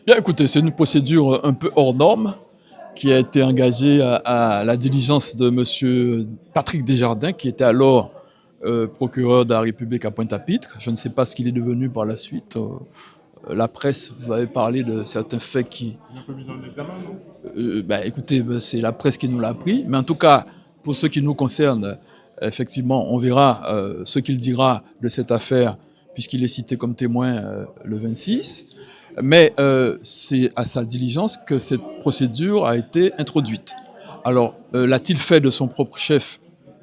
Bien, écoutez, c'est une procédure un peu hors norme qui a été engagée à la diligence de monsieur Patrick Desjardins, qui était alors procureur de la République à Pointe-à-Pitre. Je ne sais pas ce qu'il est devenu par la suite. La presse vous avait parlé de certains faits qui... Il est un peu mis en examen, non? écoutez, c'est la presse qui nous l'a appris. Mais en tout cas, pour ce qui nous concerne, effectivement, on verra ce qu'il dira de cette affaire, puisqu'il est cité comme témoin le 26. Mais c'est à sa diligence que cette procédure a été introduite. Alors, l'a-t-il fait de son propre chef?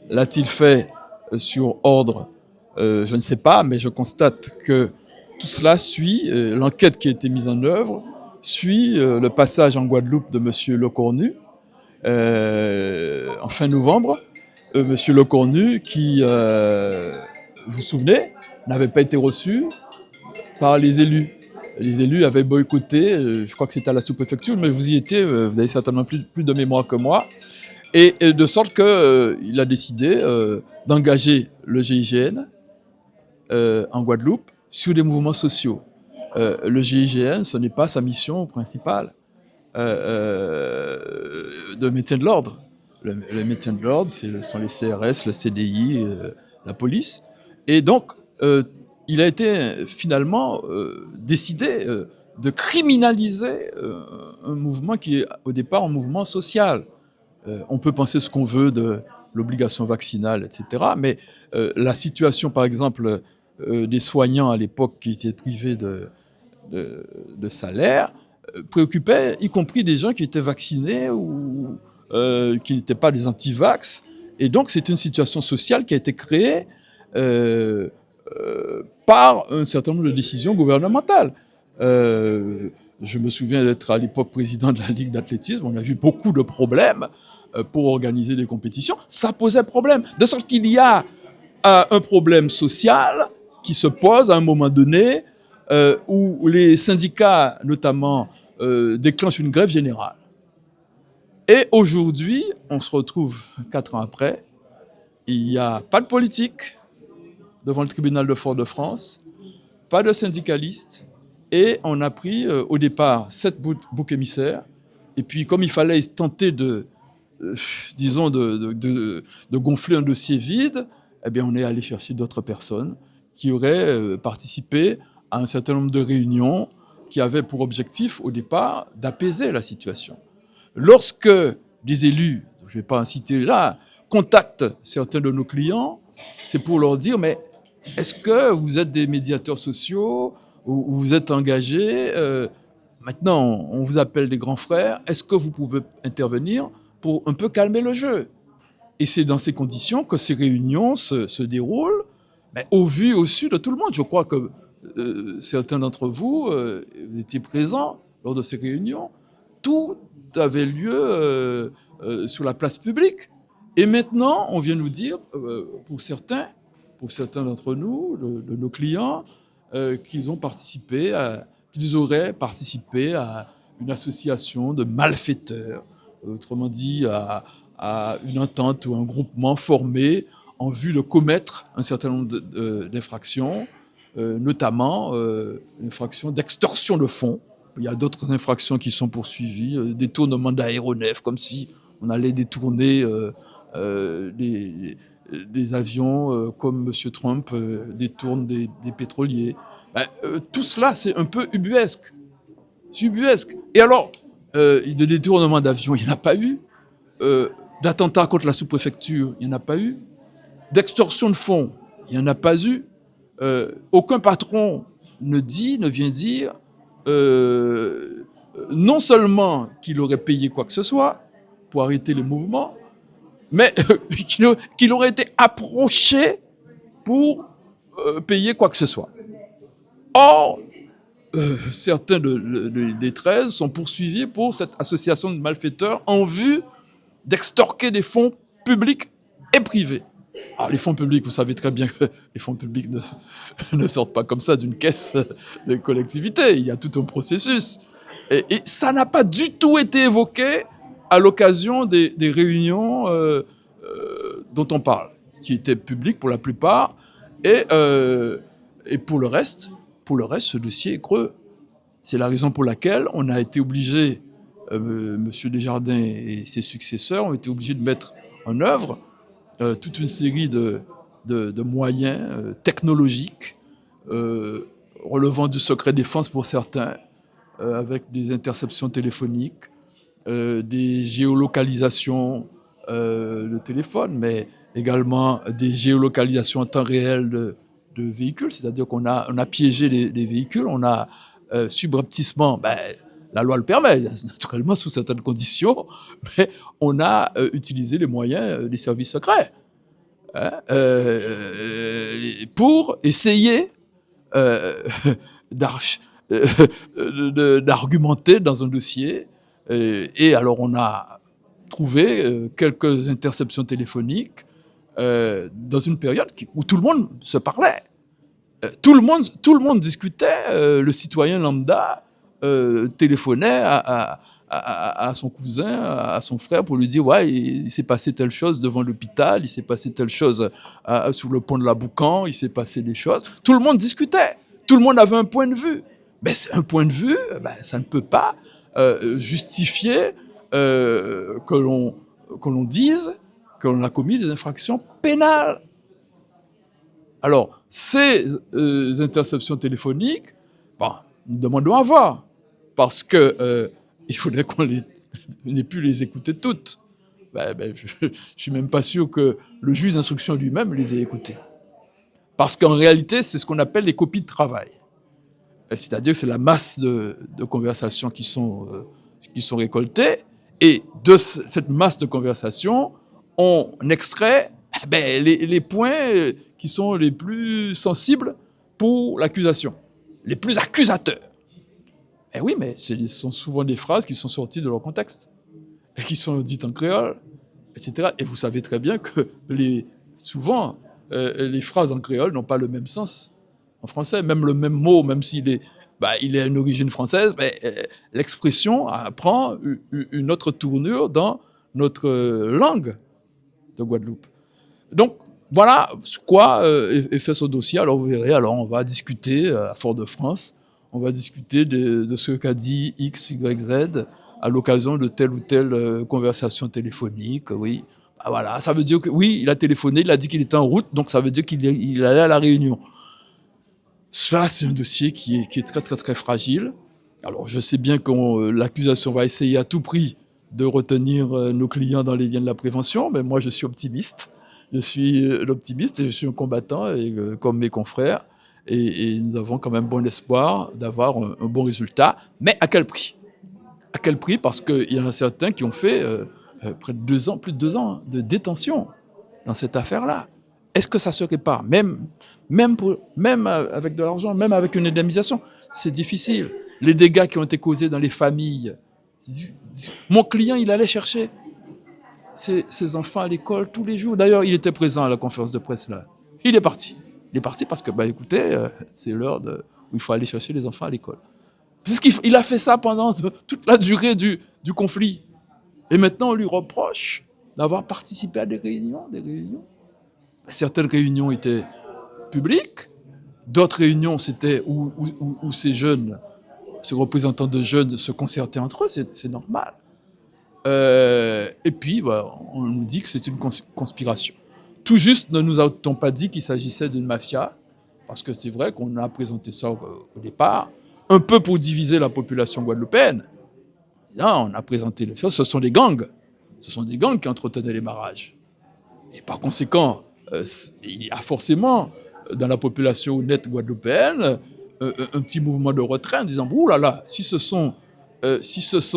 L'a-t-il fait sur ordre? Je ne sais pas, mais je constate que tout cela suit l'enquête qui a été mise en œuvre, suit le passage en Guadeloupe de M. Lecornu en fin novembre. M. Lecornu qui, vous vous souvenez, n'avait pas été reçu par les élus. Les élus avaient boycotté, je crois que c'était à la sous-préfecture, mais vous y étiez, vous avez certainement plus de mémoire que moi. Et de sorte qu'il a décidé d'engager le GIGN en Guadeloupe sur des mouvements sociaux. Le GIGN, ce n'est pas sa mission principale de maintien de l'ordre. Le maintien de l'ordre, ce sont les CRS, le CDI, la police. Et donc, il a été finalement décidé de criminaliser un mouvement qui est au départ un mouvement social. On peut penser ce qu'on veut de l'obligation vaccinale, etc. Mais la situation, par exemple, des soignants à l'époque qui étaient privés de salaire, préoccupait y compris des gens qui étaient vaccinés ou qui n'étaient pas des anti-vax. Et donc, c'est une situation sociale qui a été créée par un certain nombre de décisions gouvernementales. Je me souviens d'être à l'époque président de la Ligue d'athlétisme. On a vu beaucoup de problèmes pour organiser des compétitions. Ça posait problème. De sorte qu'il y a un problème social qui se pose à un moment donné où les syndicats, notamment, déclenchent une grève générale. Et aujourd'hui, on se retrouve 4 ans après, il n'y a pas de politique devant le tribunal de Fort-de-France, pas de syndicalistes, et on a pris au départ 7 boucs émissaires, et puis comme il fallait tenter disons, de gonfler un dossier vide, eh bien, on est allé chercher d'autres personnes qui auraient participé à un certain nombre de réunions qui avaient pour objectif, au départ, d'apaiser la situation. Lorsque des élus, je ne vais pas en citer là, contactent certains de nos clients, c'est pour leur dire, mais est-ce que vous êtes des médiateurs sociaux ou vous êtes engagés maintenant, on vous appelle des grands frères, est-ce que vous pouvez intervenir pour un peu calmer le jeu? Et c'est dans ces conditions que ces réunions se déroulent, mais au vu et au su de tout le monde. Je crois que certains d'entre vous, vous étiez présents lors de ces réunions. Tout avait lieu sur la place publique. Et maintenant, on vient nous dire, pour certains d'entre nous, de nos clients, qu'ils auraient participé à une association de malfaiteurs, autrement dit à une entente ou un groupement formé en vue de commettre un certain nombre d'infractions, notamment l'infraction d'extorsion de fonds. Il y a d'autres infractions qui sont poursuivies, détournement d'aéronefs, comme si on allait détourner des avions comme M. Trump détourne des pétroliers. Tout cela, c'est un peu ubuesque. Et alors, de détournement d'avions, il n'y en a pas eu. D'attentats contre la sous-préfecture, il n'y en a pas eu. D'extorsion de fonds, il n'y en a pas eu. Aucun patron ne vient dire non seulement qu'il aurait payé quoi que ce soit pour arrêter les mouvements, mais qu'il aurait été approché pour payer quoi que ce soit. Or, certains des 13 sont poursuivis pour cette association de malfaiteurs en vue d'extorquer des fonds publics et privés. Alors, les fonds publics, vous savez très bien que les fonds publics ne sortent pas comme ça d'une caisse de collectivité. Il y a tout un processus. Et ça n'a pas du tout été évoqué à l'occasion des réunions dont on parle, qui étaient publiques pour la plupart. Et pour le reste, ce dossier est creux. C'est la raison pour laquelle on a été obligé, Monsieur Desjardins et ses successeurs ont été obligés de mettre en œuvre toute une série de moyens technologiques relevant du secret défense pour certains, avec des interceptions téléphoniques, des géolocalisations de téléphone, mais également des géolocalisations en temps réel de véhicules, c'est-à-dire qu'on a piégé les véhicules, on a subrepticement, la loi le permet, naturellement sous certaines conditions, mais on a utilisé les moyens des services secrets pour essayer euh, d'argumenter dans un dossier. Et alors on a trouvé quelques interceptions téléphoniques dans une période où tout le monde se parlait. Tout le monde discutait. Le citoyen lambda téléphonait à son cousin, à son frère pour lui dire ouais, il s'est passé telle chose devant l'hôpital, il s'est passé telle chose sur le pont de la Boucan, il s'est passé des choses. Tout le monde discutait. Tout le monde avait un point de vue. Mais un point de vue, ça ne peut pas justifier que l'on dise que l'on a commis des infractions pénales. Alors, ces interceptions téléphoniques, nous demandons à voir, parce que il faudrait qu'on n'ait pu les écouter toutes. Je suis même pas sûr que le juge d'instruction lui-même les ait écoutées. Parce qu'en réalité, c'est ce qu'on appelle les copies de travail. C'est-à-dire que c'est la masse de conversations qui sont récoltées, et de cette masse de conversations, on extrait les points qui sont les plus sensibles pour l'accusation, les plus accusateurs. Eh oui, mais ce sont souvent des phrases qui sont sorties de leur contexte, et qui sont dites en créole, etc. Et vous savez très bien que souvent, les phrases en créole n'ont pas le même sens en français. Même le même mot, même s'il est, il est à une origine française, l'expression prend une autre tournure dans notre langue de Guadeloupe. Donc, voilà quoi est fait ce dossier. Alors, vous verrez, alors on va discuter à Fort-de-France, on va discuter de ce qu'a dit X, Y, Z à l'occasion de telle ou telle conversation téléphonique, oui. Voilà, ça veut dire que, oui, il a téléphoné, il a dit qu'il était en route, donc ça veut dire qu'il allait à la Réunion. Ça, c'est un dossier qui est très, très, très fragile. Alors, je sais bien que l'accusation va essayer à tout prix de retenir nos clients dans les liens de la prévention, mais moi, je suis optimiste. Je suis l'optimiste et je suis un combattant, comme mes confrères. Et nous avons quand même bon espoir d'avoir un bon résultat. Mais à quel prix? À quel prix? Parce qu'il y en a certains qui ont fait près de 2 ans, plus de 2 ans de détention dans cette affaire-là. Est-ce que ça serait pas, même avec de l'argent, même avec une indemnisation, c'est difficile. Les dégâts qui ont été causés dans les familles. Mon client, il allait chercher ses enfants à l'école tous les jours. D'ailleurs, il était présent à la conférence de presse là. Il est parti. Il est parti parce que, écoutez, c'est l'heure où il faut aller chercher les enfants à l'école. Puisqu'il a fait ça pendant toute la durée du conflit. Et maintenant, on lui reproche d'avoir participé à des réunions. Certaines réunions étaient publiques, d'autres réunions, c'était où ces jeunes, ces représentants de jeunes se concertaient entre eux, c'est normal. Et puis, on nous dit que c'est une conspiration. Tout juste ne nous a-t-on pas dit qu'il s'agissait d'une mafia, parce que c'est vrai qu'on a présenté ça au départ, un peu pour diviser la population guadeloupéenne. Non, on a présenté les choses, ce sont des gangs. Ce sont des gangs qui entretenaient les barrages. Et par conséquent, il y a forcément, dans la population honnête guadeloupéenne, un petit mouvement de retrait en disant « Ouh là là, si ce sont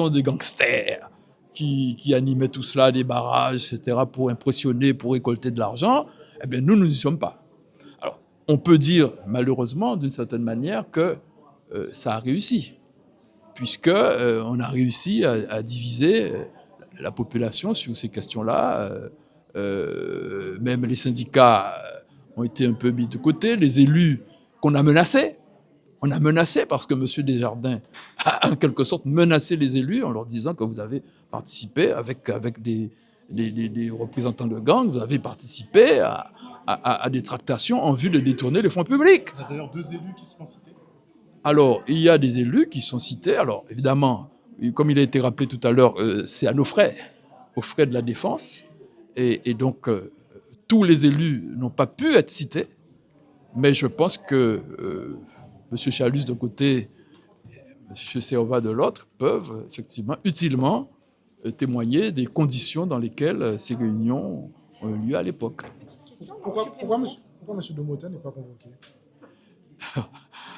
des gangsters qui animaient tout cela, des barrages, etc., pour impressionner, pour récolter de l'argent, eh bien nous n'y sommes pas. » Alors, on peut dire, malheureusement, d'une certaine manière, que ça a réussi, puisque on a réussi à diviser la population sur ces questions-là. Même les syndicats ont été un peu mis de côté, les élus qu'on a menacés. On a menacé parce que M. Desjardins a en quelque sorte menacé les élus en leur disant que vous avez participé avec des représentants de gangs, vous avez participé à des tractations en vue de détourner les fonds publics. Il y a d'ailleurs 2 élus qui se sont cités. Alors, il y a des élus qui sont cités. Alors, évidemment, comme il a été rappelé tout à l'heure, c'est à nos frais, aux frais de la défense. Et donc, tous les élus n'ont pas pu être cités. Mais je pense que M. Chalus d'un côté, M. Servat de l'autre, peuvent effectivement, utilement, témoigner des conditions dans lesquelles ces réunions ont eu lieu à l'époque. Pourquoi M. Domota n'est pas convoqué?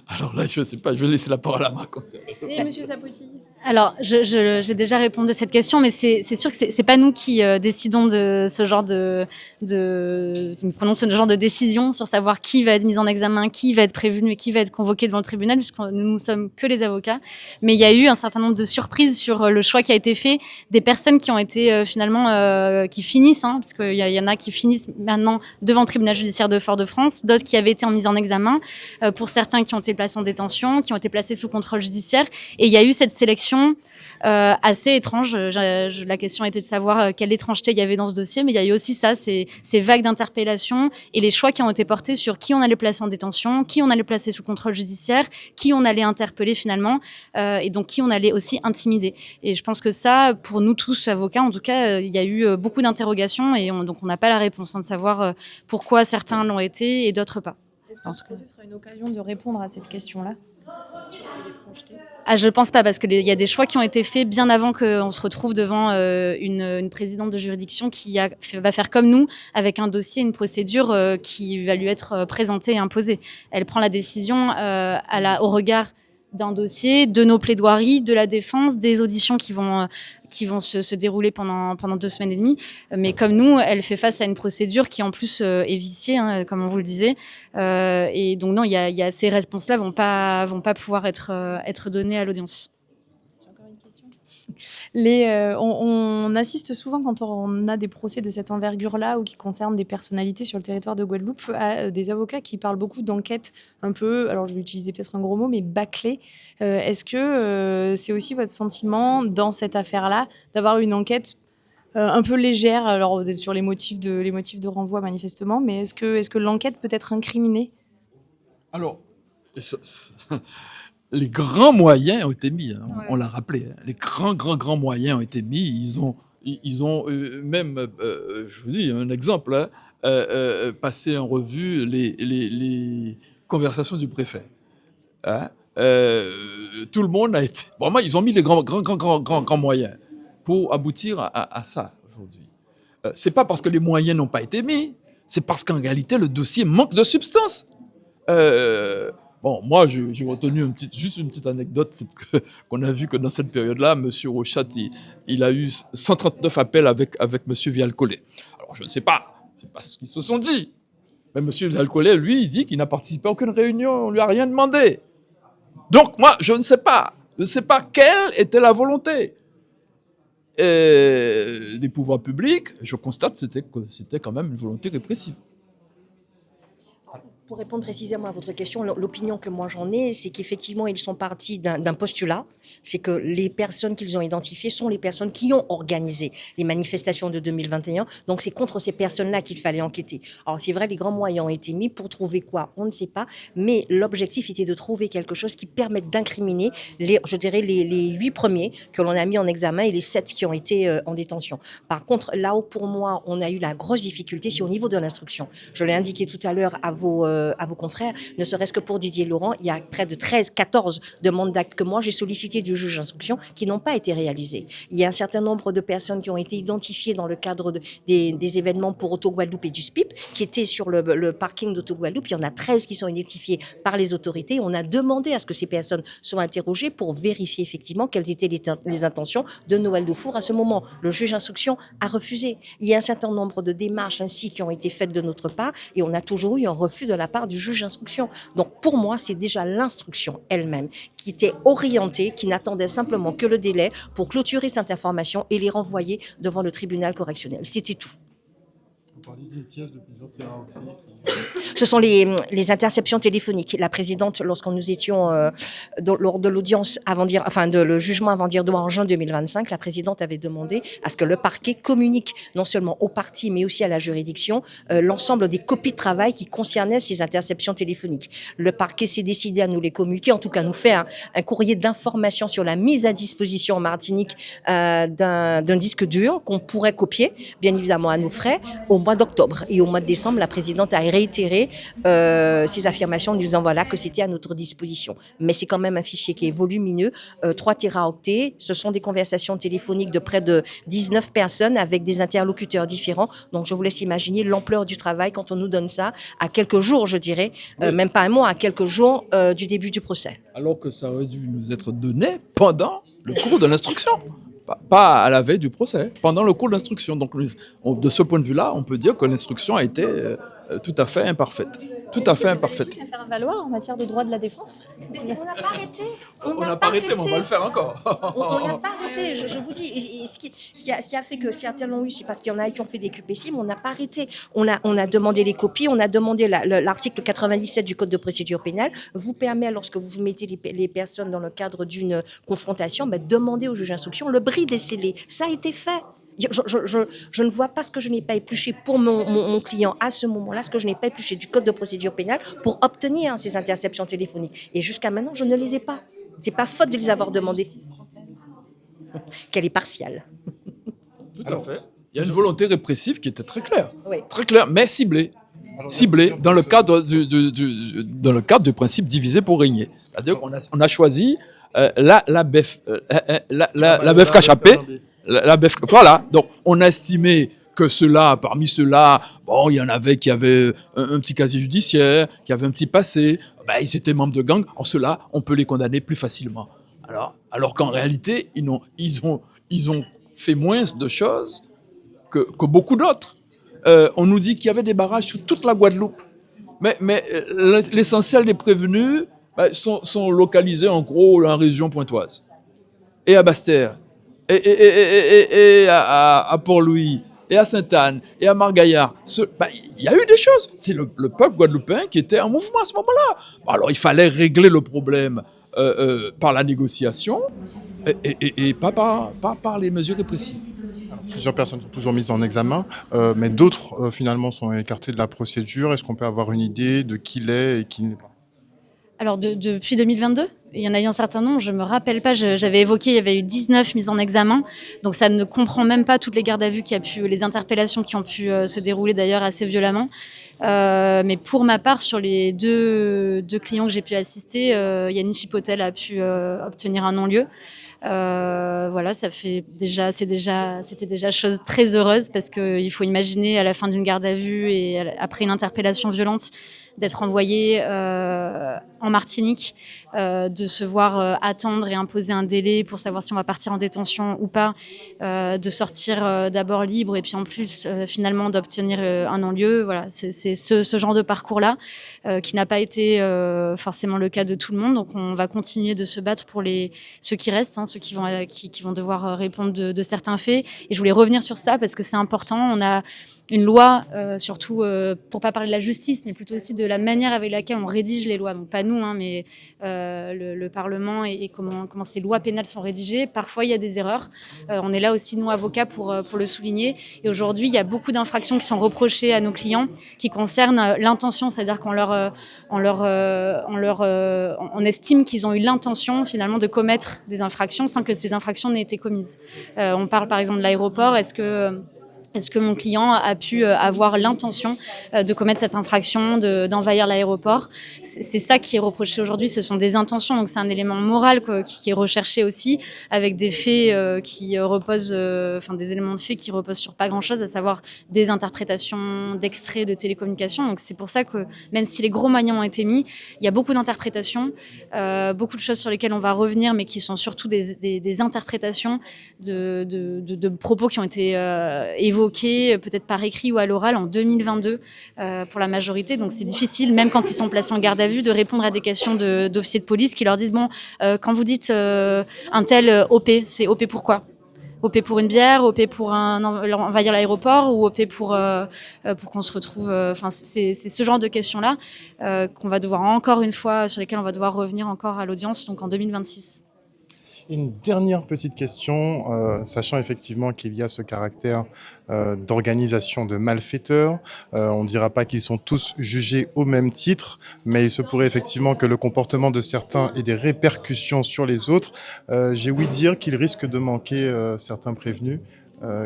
Alors là, je ne sais pas, je vais laisser la parole à ma conservateur. Et M. Sapoti? Alors, j'ai déjà répondu à cette question, mais c'est sûr que c'est pas nous qui décidons de ce genre nous prenons ce genre de décision sur savoir qui va être mis en examen, qui va être prévenu et qui va être convoqué devant le tribunal, puisque nous ne sommes que les avocats. Mais il y a eu un certain nombre de surprises sur le choix qui a été fait, des personnes qui ont été finalement qui finissent, parce qu'il y en a qui finissent maintenant devant le tribunal judiciaire de Fort-de-France, d'autres qui avaient été en mise en examen, pour certains qui ont été placés en détention, qui ont été placés sous contrôle judiciaire, et il y a eu cette sélection assez étrange. La question était de savoir quelle étrangeté il y avait dans ce dossier, mais il y a eu aussi ça, ces vagues d'interpellations et les choix qui ont été portés sur qui on allait placer en détention, qui on allait placer sous contrôle judiciaire, qui on allait interpeller finalement, et donc qui on allait aussi intimider. Et je pense que ça, pour nous tous avocats, en tout cas, il y a eu beaucoup d'interrogations et donc on n'a pas la réponse de savoir pourquoi certains l'ont été et d'autres pas. Est-ce que ce procès sera une occasion de répondre à cette question-là, sur ces étrangetés? Je pense pas, parce qu'il y a des choix qui ont été faits bien avant qu'on se retrouve devant une présidente de juridiction qui va faire comme nous, avec un dossier, une procédure qui va lui être présentée et imposée. Elle prend la décision au regard d'un dossier, de nos plaidoiries, de la défense, des auditions qui vont se dérouler pendant 2 semaines et demie. Mais comme nous, elle fait face à une procédure qui en plus est viciée, comme on vous le disait. Et donc non, il y a ces réponses-là vont pas pouvoir être données à l'audience. Encore une question. On assiste souvent, quand on a des procès de cette envergure-là ou qui concernent des personnalités sur le territoire de Guadeloupe, à des avocats qui parlent beaucoup d'enquêtes un peu, alors je vais utiliser peut-être un gros mot, mais bâclées. Est-ce que c'est aussi votre sentiment dans cette affaire-là d'avoir une enquête un peu légère, alors sur les motifs de renvoi manifestement, mais est-ce que l'enquête peut être incriminée? Alors, les grands moyens ont été mis, on l'a rappelé, les grands moyens ont été mis. Ils ont même, je vous dis un exemple, passé en revue les conversations du préfet. Tout le monde a été... Vraiment, ils ont mis les grands moyens pour aboutir à ça aujourd'hui. C'est pas parce que les moyens n'ont pas été mis, c'est parce qu'en réalité, le dossier manque de substance. Bon, moi, j'ai retenu juste une petite anecdote, c'est qu'on a vu que dans cette période-là, M. Rochat, il a eu 139 appels avec M. Vial-Collet. Alors, je ne sais pas ce qu'ils se sont dit. Mais M. Vial-Collet, lui, il dit qu'il n'a participé à aucune réunion, on lui a rien demandé. Donc, moi, je ne sais pas. Je ne sais pas quelle était la volonté des pouvoirs publics. Je constate que c'était quand même une volonté répressive. Pour répondre précisément à votre question, l'opinion que moi j'en ai, c'est qu'effectivement, ils sont partis d'un postulat, c'est que les personnes qu'ils ont identifiées sont les personnes qui ont organisé les manifestations de 2021. Donc, c'est contre ces personnes-là qu'il fallait enquêter. Alors, c'est vrai, les grands moyens ont été mis pour trouver quoi? On ne sait pas. Mais l'objectif était de trouver quelque chose qui permette d'incriminer les 8 premiers que l'on a mis en examen et les 7 qui ont été en détention. Par contre, là où pour moi, on a eu la grosse difficulté, c'est au niveau de l'instruction. Je l'ai indiqué tout à l'heure à vos confrères, ne serait-ce que pour Didier Laurent, il y a près de 14 demandes d'actes que moi j'ai sollicitées du juge d'instruction qui n'ont pas été réalisées. Il y a un certain nombre de personnes qui ont été identifiées dans le cadre des événements pour Auto-Guadeloupe et du SPIP, qui étaient sur le parking d'Auto-Guadeloupe. Il y en a 13 qui sont identifiées par les autorités. On a demandé à ce que ces personnes soient interrogées pour vérifier effectivement quelles étaient les intentions de Noël Dufour. À ce moment, le juge d'instruction a refusé. Il y a un certain nombre de démarches ainsi qui ont été faites de notre part et on a toujours eu un refus de la part du juge d'instruction. Donc pour moi, c'est déjà l'instruction elle-même qui était orientée, qui n'attendait simplement que le délai pour clôturer cette information et les renvoyer devant le tribunal correctionnel. C'était tout. Vous parlez d'une pièce de plusieurs teraoctets. Ce sont les interceptions téléphoniques. La présidente, lorsqu'on nous étions lors de l'audience le jugement avant dire droit en juin 2025, la présidente avait demandé à ce que le parquet communique non seulement aux parties mais aussi à la juridiction l'ensemble des copies de travail qui concernaient ces interceptions téléphoniques. Le parquet s'est décidé à nous les communiquer, en tout cas nous faire un courrier d'information sur la mise à disposition en Martinique d'un disque dur qu'on pourrait copier, bien évidemment à nos frais, au mois d'octobre. Et au mois de décembre, la présidente a réitéré ces affirmations en nous disant voilà que c'était à notre disposition. Mais c'est quand même un fichier qui est volumineux, 3 téraoctets. Ce sont des conversations téléphoniques de près de 19 personnes avec des interlocuteurs différents. Donc je vous laisse imaginer l'ampleur du travail quand on nous donne ça à quelques jours, je dirais, même pas un mois, à quelques jours du début du procès. Alors que ça aurait dû nous être donné pendant le cours de l'instruction. Pas à la veille du procès, pendant le cours de l'instruction. Donc, de ce point de vue-là, on peut dire que l'instruction a été tout à fait imparfaite. Tout à fait imparfaite. À faire valoir en matière de droit de la défense. Mais on n'a pas arrêté. On n'a pas arrêté, mais on va le faire encore. On n'a pas arrêté, je vous dis. Et ce qui a fait que certains l'ont eu, c'est parce qu'il y en a qui ont fait des QPC, mais on n'a pas arrêté. On a demandé les copies, on a demandé l'article 97 du Code de procédure pénale vous permet, lorsque vous mettez les personnes dans le cadre d'une confrontation, demander au juge d'instruction le bris des scellés. Ça a été fait. Je ne vois pas ce que je n'ai pas épluché pour mon client à ce moment-là, ce que je n'ai pas épluché du Code de procédure pénale pour obtenir ces interceptions téléphoniques. Et jusqu'à maintenant, je ne les ai pas. C'est pas faute de les avoir demandées. Qu'elle est partiale. Tout à fait. Il y a une volonté répressive qui était très claire. Oui. Très claire, mais ciblée. Ciblée dans le cadre du principe divisé pour régner. C'est-à-dire qu'on a choisi la BEF cachapée. Voilà, donc on a estimé que parmi ceux-là, bon, il y en avait qui avaient un petit casier judiciaire, qui avaient un petit passé, ils étaient membres de gang, en cela, on peut les condamner plus facilement. Alors qu'en réalité, ils ont fait moins de choses que beaucoup d'autres. On nous dit qu'il y avait des barrages sur toute la Guadeloupe, mais l'essentiel des prévenus sont localisés en gros dans la région pointoise et à Basse-Terre. Et à Port-Louis, et à Sainte-Anne, et à Margaillard. Il y a eu des choses. C'est le peuple guadeloupéen qui était en mouvement à ce moment-là. Alors, il fallait régler le problème par la négociation et pas par les mesures répressives. Plusieurs personnes sont toujours mises en examen, mais d'autres finalement sont écartées de la procédure. Est-ce qu'on peut avoir une idée de qui l'est et qui n'est pas? Alors, depuis 2022 ? Il y en a eu un certain nombre, je me rappelle pas, j'avais évoqué, il y avait eu 19 mises en examen, donc ça ne comprend même pas toutes les gardes à vue les interpellations qui ont pu se dérouler d'ailleurs assez violemment. Mais pour ma part, sur les deux clients que j'ai pu assister, Yannis Chipotel a pu obtenir un non-lieu. Voilà, c'était déjà chose très heureuse parce qu'il faut imaginer à la fin d'une garde à vue et après une interpellation violente d'être envoyé en Martinique, de se voir attendre et imposer un délai pour savoir si on va partir en détention ou pas, de sortir d'abord libre et puis en plus finalement d'obtenir un non-lieu. Voilà, c'est ce genre de parcours-là qui n'a pas été forcément le cas de tout le monde. Donc on va continuer de se battre pour ceux qui restent, ceux qui vont devoir répondre de certains faits. Et je voulais revenir sur ça parce que c'est important. On a une loi, surtout pour pas parler de la justice, mais plutôt aussi de la manière avec laquelle on rédige les lois. Donc pas nous, mais le Parlement et comment ces lois pénales sont rédigées. Parfois, il y a des erreurs. On est là aussi, nous, avocats, pour le souligner. Et aujourd'hui, il y a beaucoup d'infractions qui sont reprochées à nos clients qui concernent l'intention, c'est-à-dire on estime qu'ils ont eu l'intention, finalement, de commettre des infractions sans que ces infractions n'aient été commises. On parle, par exemple, de l'aéroport. Est-ce que mon client a pu avoir l'intention de commettre cette infraction, d'envahir l'aéroport? C'est ça qui est reproché aujourd'hui, ce sont des intentions, donc c'est un élément moral qui est recherché aussi, avec des faits qui reposent, des éléments de faits qui reposent sur pas grand-chose, à savoir des interprétations d'extraits de télécommunications. Donc c'est pour ça que même si les gros moyens ont été mis, il y a beaucoup d'interprétations, beaucoup de choses sur lesquelles on va revenir, mais qui sont surtout des interprétations de propos qui ont été évoqués, peut-être par écrit ou à l'oral en 2022 pour la majorité. Donc c'est difficile, même quand ils sont placés en garde à vue, de répondre à des questions d'officiers de police qui leur disent quand vous dites un tel OP, c'est OP pourquoi? OP pour une bière, OP pour envahir l'aéroport ou OP pour qu'on se retrouve. Enfin, c'est ce genre de questions-là qu'on va devoir encore une fois, sur lesquelles on va devoir revenir encore à l'audience, donc en 2026. Une dernière petite question, sachant effectivement qu'il y a ce caractère d'organisation de malfaiteurs, on ne dira pas qu'ils sont tous jugés au même titre, mais il se pourrait effectivement que le comportement de certains ait des répercussions sur les autres. J'ai ouï dire qu'il risque de manquer certains prévenus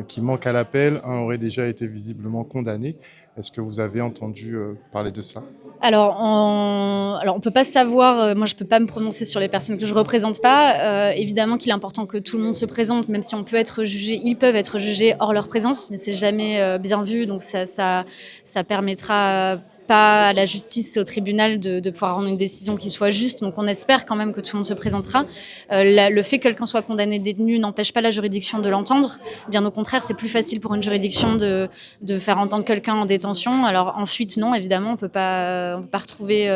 qui manquent à l'appel. Un aurait déjà été visiblement condamné. Est-ce que vous avez entendu parler de cela ? Alors, on peut pas savoir. Moi, je peux pas me prononcer sur les personnes que je représente pas. Évidemment qu'il est important que tout le monde se présente, même si on peut être jugé. Ils peuvent être jugés hors leur présence, mais c'est jamais bien vu. Donc ça permettra pas à la justice et au tribunal de pouvoir rendre une décision qui soit juste. Donc on espère quand même que tout le monde se présentera. Le fait que quelqu'un soit condamné détenu n'empêche pas la juridiction de l'entendre. Bien au contraire, c'est plus facile pour une juridiction de faire entendre quelqu'un en détention. Alors en fuite, non, évidemment, on peut pas retrouver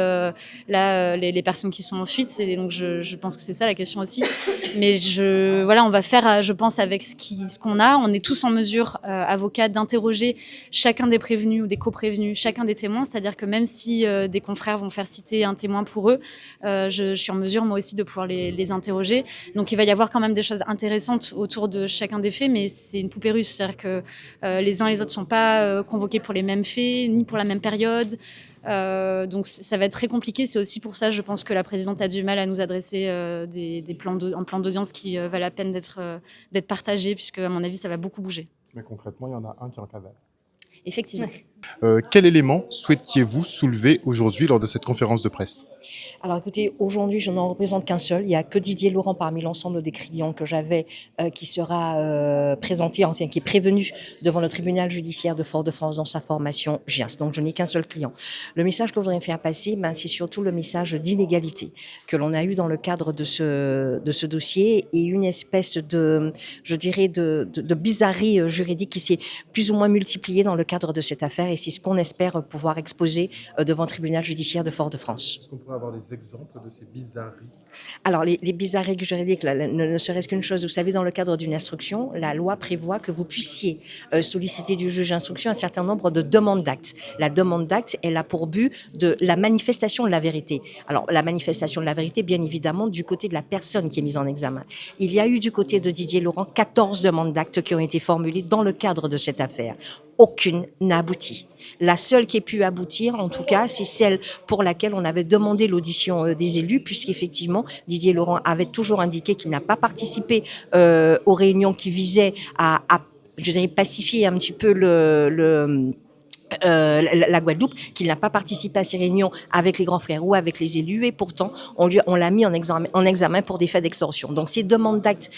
les personnes qui sont en fuite. Et donc je pense que c'est ça la question aussi. Mais on va faire, je pense, avec ce qu'on a. On est tous en mesure, avocats, d'interroger chacun des prévenus ou des coprévenus, chacun des témoins. C'est-à-dire que même si des confrères vont faire citer un témoin pour eux, je suis en mesure moi aussi de pouvoir les interroger. Donc il va y avoir quand même des choses intéressantes autour de chacun des faits, mais c'est une poupée russe. C'est-à-dire que les uns et les autres ne sont pas convoqués pour les mêmes faits, ni pour la même période. Donc ça va être très compliqué. C'est aussi pour ça, je pense, que la présidente a du mal à nous adresser un plan d'audience qui valent la peine d'être partagé, puisque à mon avis, ça va beaucoup bouger. Mais concrètement, il y en a un qui est en cavale. Effectivement. Quel élément souhaitiez-vous soulever aujourd'hui lors de cette conférence de presse ? Alors écoutez, aujourd'hui, je n'en représente qu'un seul. Il n'y a que Didier Laurent parmi l'ensemble des clients que j'avais qui sera présenté, qui est prévenu devant le tribunal judiciaire de Fort-de-France dans sa formation GIAS. Donc je n'ai qu'un seul client. Le message que je voudrais faire passer, c'est surtout le message d'inégalité que l'on a eu dans le cadre de ce dossier et une espèce de bizarrerie juridique qui s'est plus ou moins multipliée dans le cadre de cette affaire et c'est ce qu'on espère pouvoir exposer devant le tribunal judiciaire de Fort-de-France. Est-ce qu'on pourrait avoir des exemples de ces bizarreries ? Alors, les bizarreries juridiques, ne serait-ce qu'une chose, vous savez, dans le cadre d'une instruction, la loi prévoit que vous puissiez solliciter du juge d'instruction un certain nombre de demandes d'actes. La demande d'actes, elle a pour but de la manifestation de la vérité. Alors, la manifestation de la vérité, bien évidemment, du côté de la personne qui est mise en examen. Il y a eu du côté de Didier Laurent 14 demandes d'actes qui ont été formulées dans le cadre de cette affaire. Aucune n'a abouti. La seule qui ait pu aboutir, en tout cas, c'est celle pour laquelle on avait demandé l'audition des élus, puisqu'effectivement, Didier Laurent avait toujours indiqué qu'il n'a pas participé aux réunions qui visaient à pacifier un petit peu la Guadeloupe, qu'il n'a pas participé à ces réunions avec les grands frères ou avec les élus et pourtant on l'a mis en examen pour des faits d'extorsion. Donc ces demandes d'actes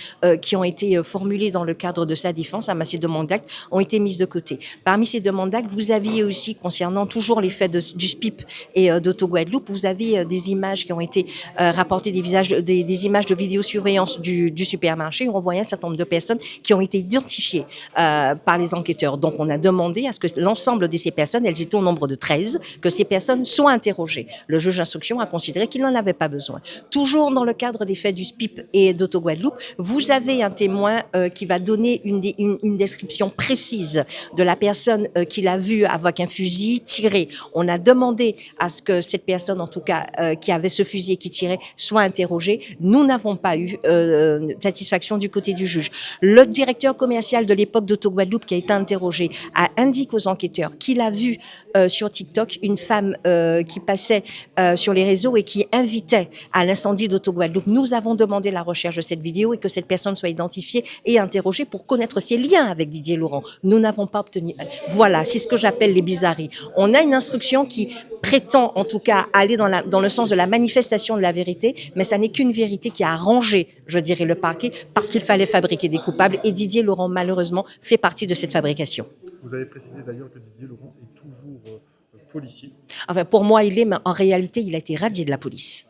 qui ont été formulées dans le cadre de sa défense, ces demandes d'actes ont été mises de côté. Parmi ces demandes d'actes, vous aviez aussi, concernant toujours les faits du SPIP et d'Auto-Guadeloupe, vous avez des images qui ont été rapportées, des images de vidéosurveillance du supermarché où on voyait un certain nombre de personnes qui ont été identifiées par les enquêteurs. Donc on a demandé à ce que l'ensemble de ces personnes, elles étaient au nombre de 13, que ces personnes soient interrogées. Le juge d'instruction a considéré qu'il n'en avait pas besoin. Toujours dans le cadre des faits du SPIP et d'Auto-Guadeloupe, vous avez un témoin qui va donner une description précise de la personne qu'il a vue avec un fusil tiré. On a demandé à ce que cette personne, en tout cas, qui avait ce fusil et qui tirait, soit interrogée. Nous n'avons pas eu satisfaction du côté du juge. Le directeur commercial de l'époque d'Auto-Guadeloupe qui a été interrogé a indiqué aux enquêteurs qu'il a vu sur TikTok une femme qui passait sur les réseaux et qui invitait à l'incendie d'Auto-Guadeloupe. Nous avons demandé la recherche de cette vidéo et que cette personne soit identifiée et interrogée pour connaître ses liens avec Didier Laurent. Nous n'avons pas obtenu. Voilà, c'est ce que j'appelle les bizarreries. On a une instruction qui prétend en tout cas aller dans le sens de la manifestation de la vérité, mais ça n'est qu'une vérité qui a arrangé, je dirais, le parquet parce qu'il fallait fabriquer des coupables et Didier Laurent, malheureusement, fait partie de cette fabrication. Vous avez précisé d'ailleurs que Didier Laurent est toujours policier. Enfin, pour moi, il est, mais en réalité, il a été radié de la police.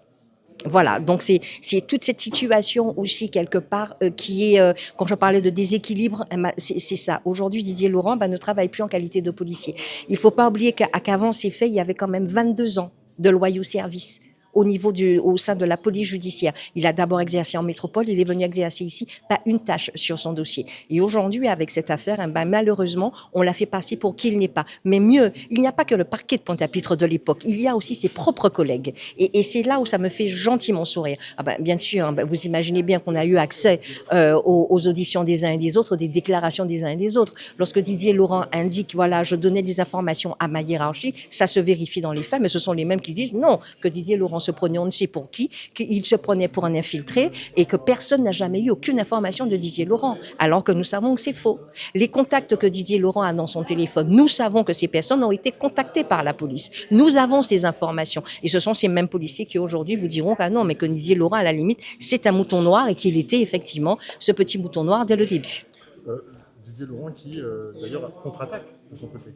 Voilà, donc c'est toute cette situation aussi quelque part qui est, quand je parlais de déséquilibre, c'est ça. Aujourd'hui, Didier Laurent ne travaille plus en qualité de policier. Il ne faut pas oublier qu'avant ces faits, il y avait quand même 22 ans de loyaux service au sein de la police judiciaire. Il a d'abord exercé en métropole, il est venu exercer ici, pas une tâche sur son dossier. Et aujourd'hui, avec cette affaire, malheureusement, on l'a fait passer pour qui il n'est pas. Mais mieux, il n'y a pas que le parquet de Pointe-à-Pitre de l'époque, il y a aussi ses propres collègues. Et c'est là où ça me fait gentiment sourire. Bien sûr, vous imaginez bien qu'on a eu accès aux auditions des uns et des autres, des déclarations des uns et des autres. Lorsque Didier Laurent indique, voilà, je donnais des informations à ma hiérarchie, ça se vérifie dans les faits, mais ce sont les mêmes qui disent non, que Didier Laurent se prenait on ne sait pour qui, qu'il se prenait pour un infiltré et que personne n'a jamais eu aucune information de Didier Laurent, alors que nous savons que c'est faux. Les contacts que Didier Laurent a dans son téléphone, nous savons que ces personnes ont été contactées par la police. Nous avons ces informations. Et ce sont ces mêmes policiers qui aujourd'hui vous diront qu'ah non, mais que Didier Laurent, à la limite, c'est un mouton noir et qu'il était effectivement ce petit mouton noir dès le début. Didier Laurent qui, d'ailleurs, contre-attaque de son côté.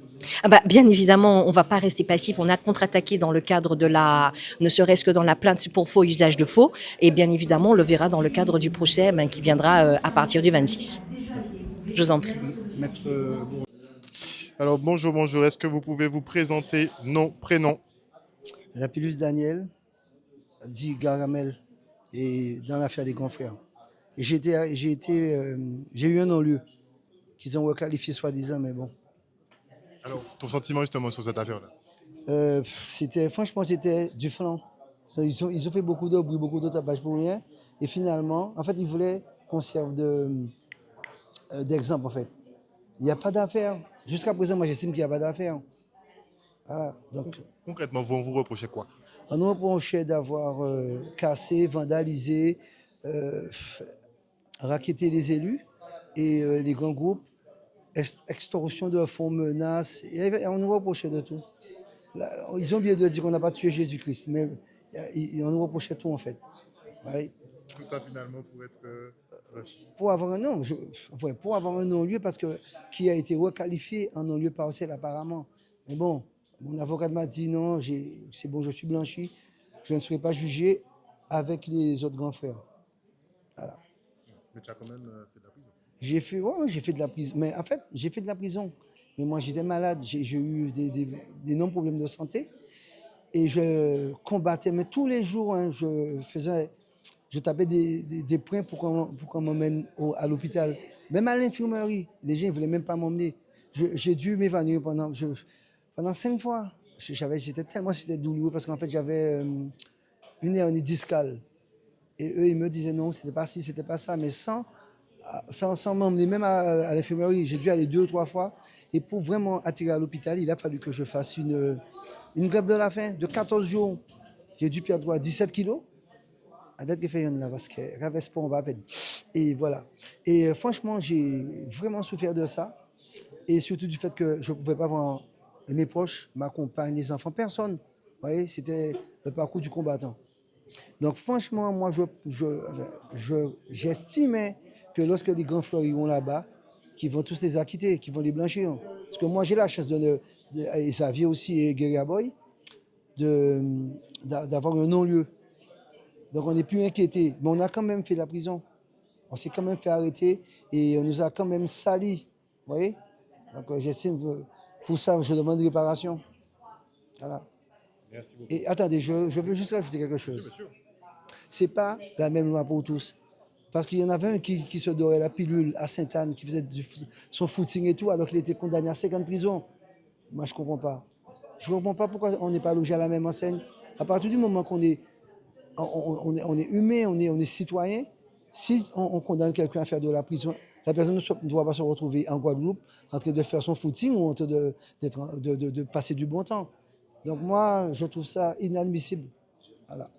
Bien évidemment, on ne va pas rester passif. On a contre-attaqué dans le cadre de ne serait-ce que dans la plainte pour faux usage de faux. Et bien évidemment, on le verra dans le cadre du procès qui viendra à partir du 26. Je vous en prie. Alors, bonjour. Est-ce que vous pouvez vous présenter, nom, prénom? Lapillus Daniel, dit Garamel, et dans l'affaire des confrères. Et j'ai eu un non-lieu qu'ils ont requalifié soi-disant, mais bon. Alors, ton sentiment justement sur cette affaire-là? Franchement, c'était du flanc. Ils ont fait beaucoup de bruit, beaucoup de tapage pour rien. Et finalement, en fait, ils voulaient qu'on serve d'exemple, en fait. Il n'y a pas d'affaire. Jusqu'à présent, moi, j'estime qu'il n'y a pas d'affaire. Voilà. Donc, concrètement, on vous reprochait quoi? On nous reprochait d'avoir cassé, vandalisé, racketté les élus et les grands groupes, extorsion de fonds, menaces, et on nous reprochait de tout. Là, ils ont oublié de dire qu'on n'a pas tué Jésus-Christ, mais on nous reprochait tout en fait. Ouais. Tout ça finalement pour être... Pour avoir un nom, pour avoir un non-lieu, parce que qui a été requalifié en non-lieu partiel apparemment. Mais bon, mon avocat m'a dit non, c'est bon, je suis blanchi, je ne serai pas jugé avec les autres grands frères. Voilà. Mais tu as quand même fait de la prison? J'ai fait de la prison. Mais en fait, j'ai fait de la prison. Mais moi, j'étais malade, j'ai eu d'énormes problèmes de santé. Et je combattais, mais tous les jours, hein, je tapais des points pour qu'on m'emmène à l'hôpital. Même à l'infirmerie, les gens ne voulaient même pas m'emmener. J'ai dû m'évanouir pendant 5 fois. C'était douloureux parce qu'en fait, j'avais une hernie discale. Et eux, ils me disaient non, c'était pas ci, c'était pas ça. Mais sans m'emmener même à l'infirmerie, j'ai dû aller 2 ou 3 fois. Et pour vraiment attirer à l'hôpital, il a fallu que je fasse une grève de la faim de 14 jours. J'ai dû perdre 17 kilos. À date que fait là parce que reste pas on va peine. Et voilà. Et franchement, j'ai vraiment souffert de ça. Et surtout du fait que je ne pouvais pas voir mes proches, ma compagne, les enfants, personne. Vous voyez, c'était le parcours du combattant. Donc franchement, moi, j'estimais que lorsque les grands frères iront là-bas, qu'ils vont tous les acquitter, qu'ils vont les blanchir. Parce que moi, j'ai la chance et Xavier aussi et Guerilla Boy, d'avoir un non-lieu. Donc on n'est plus inquiété. Mais on a quand même fait la prison. On s'est quand même fait arrêter et on nous a quand même sali. Vous voyez? Donc j'estime que pour ça, je demande réparation. Voilà. Merci beaucoup. Et attendez, je veux juste rajouter quelque chose. Ce n'est pas la même loi pour tous. Parce qu'il y en avait un qui se dorait la pilule à Sainte-Anne, qui faisait son footing et tout, alors qu'il était condamné à 5 ans de prison. Moi, je ne comprends pas. Je ne comprends pas pourquoi on n'est pas logé à la même enseigne. À partir du moment qu'on est humain, on est citoyen, si on condamne quelqu'un à faire de la prison, la personne ne doit pas se retrouver en Guadeloupe en train de faire son footing ou en train de passer du bon temps. Donc moi, je trouve ça inadmissible. Voilà.